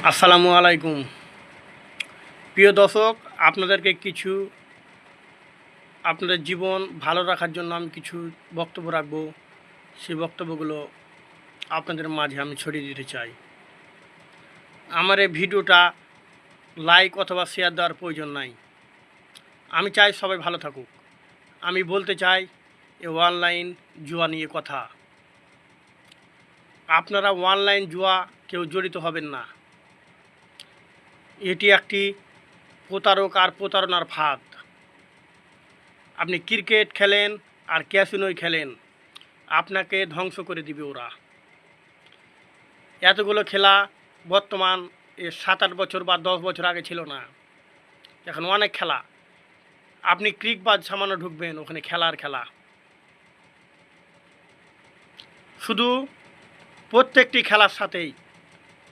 আসসালামু আলাইকুম। প্রিয় দর্শক, আপনাদেরকে কিছু আপনাদের জীবন ভালো রাখার জন্য আমি কিছু বক্তব্য রাখব। সেই বক্তব্যগুলো আপনাদের মাঝে আমি ছড়িয়ে দিতে চাই। আমার এই ভিডিওটা লাইক অথবা শেয়ার দেওয়ার প্রয়োজন নাই। আমি চাই সবাই ভালো থাকুক। আমি বলতে চাই এ অনলাইন জুয়া নিয়ে কথা। আপনারা অনলাইন জুয়া কেউ জড়িত হবেন না। এটি একটি প্রতারক আর প্রতারণার ফাঁদ। আপনি ক্রিকেট খেলেন আর ক্যাসিনোয় খেলেন, আপনাকে ধ্বংস করে দিবে ওরা। এতগুলো খেলা বর্তমান 7-8 বছর বা 10 বছর আগে ছিল না। এখন অনেক খেলা। আপনি ক্রিকবাজ সামান্য ঢুকবেন, ওখানে খেলার খেলা। শুধু প্রত্যেকটি খেলার সাথেই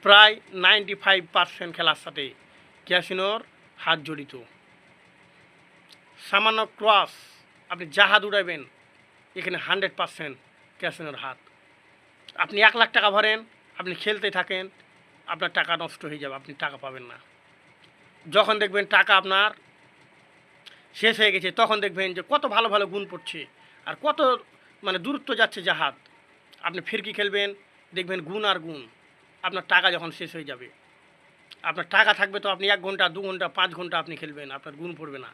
প্রায় 95% খেলার সাথে ক্যাসিনোর হাত জড়িত। সামান্য ক্রস আপনি জাহাজ উড়াবেন, এখানে 100% ক্যাসিনোর হাত। আপনি 1 লাখ টাকা ভরেন, আপনি খেলতে থাকেন, আপনার টাকা নষ্ট হয়ে যাবে, আপনি টাকা পাবেন না। যখন দেখবেন টাকা আপনার শেষ হয়ে গেছে, তখন দেখবেন যে কত ভালো ভালো গুণ পড়ছে আর কত দূরত্ব যাচ্ছে জাহাজ। আপনি ফিরকি খেলবেন, দেখবেন গুণ আর গুণ। আপনার টাকা যখন শেষ হয়ে যাবে, আপনার টাকা থাকবে তো আপনি 1 ঘন্টা 2 ঘন্টা 5 ঘন্টা আপনি খেলবেন, আপনার গুণ পড়বে না।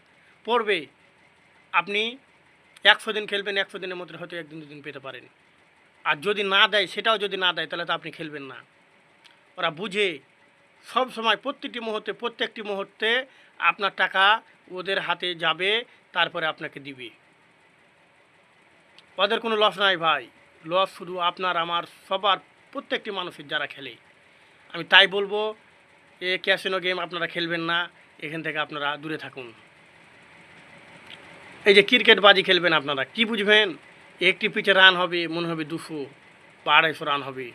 পড়বে, আপনি 100 দিন খেলবেন, 100 দিনের মধ্যে হয়তো 1 দিন 2 দিন পেতে পারেন। আর যদি না দেয়, সেটাও যদি না দেয়, তাহলে তো আপনি খেলবেন না। ওরা বুঝে সব সময় প্রত্যেকটি মুহূর্তে আপনার টাকা ওদের হাতে যাবে, তারপরে আপনাকে দিবে। ওদের কোনো লস নাই ভাই, লস শুধু আপনার আমার সবার, প্রত্যেকটি মানুষের যারা খেলে। আমি তাই বলবো, ক্যাসিনো গেম আপনারা খেলবেন না, এখান থেকে আপনারা দূরে থাকুন। এই যে ক্রিকেট বাজি খেলবেন, আপনারা কি বুঝবেন? একটি পিচে রান হবে মনে হবে 200 বা 250 রান হবে,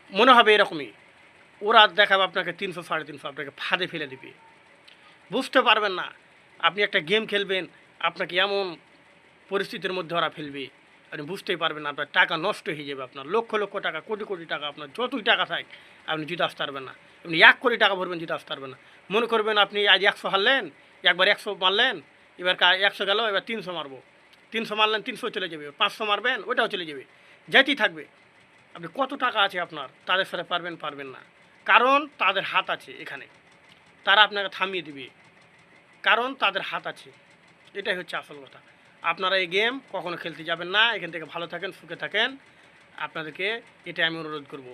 মনে হবে এরকমই। ওরা দেখাবে আপনাকে 300 350, আপনাকে ফাঁদে ফেলে দিবে, বুঝতে পারবেন না। আপনি একটা গেম খেলবেন, আপনাকে এমন পরিস্থিতির মধ্যে ওরা ফেলবে, আপনি বুঝতেই পারবেন না। আপনার টাকা নষ্ট হয়ে যাবে, আপনার লক্ষ লক্ষ টাকা, কোটি কোটি টাকা, আপনার যতই টাকা থাক আপনি জিতে আসতে পারবেন না। আপনি 1 কোটি টাকা ভরবেন, জিতে আসতে পারবেন না। মনে করবেন আপনি আজ 100 হারলেন, একবার 100 মারলেন, এবার 100 গেল, এবার 300 মারবো। 300 মারলেন, 300 চলে যাবে। 500 মারবেন, ওটাও চলে যাবে, যেতেই থাকবে। আপনি কত টাকা আছে আপনার, তাদের সাথে পারবেন না। কারণ তাদের হাত আছে এখানে, তারা আপনাকে থামিয়ে দিবে, কারণ তাদের হাত আছে। এটাই হচ্ছে আসল কথা। আপনারা এই গেম কখনো খেলতে যাবেন না। এখান থেকে ভালো থাকেন, সুখে থাকেন, আপনাদেরকে এটাই আমি অনুরোধ করব।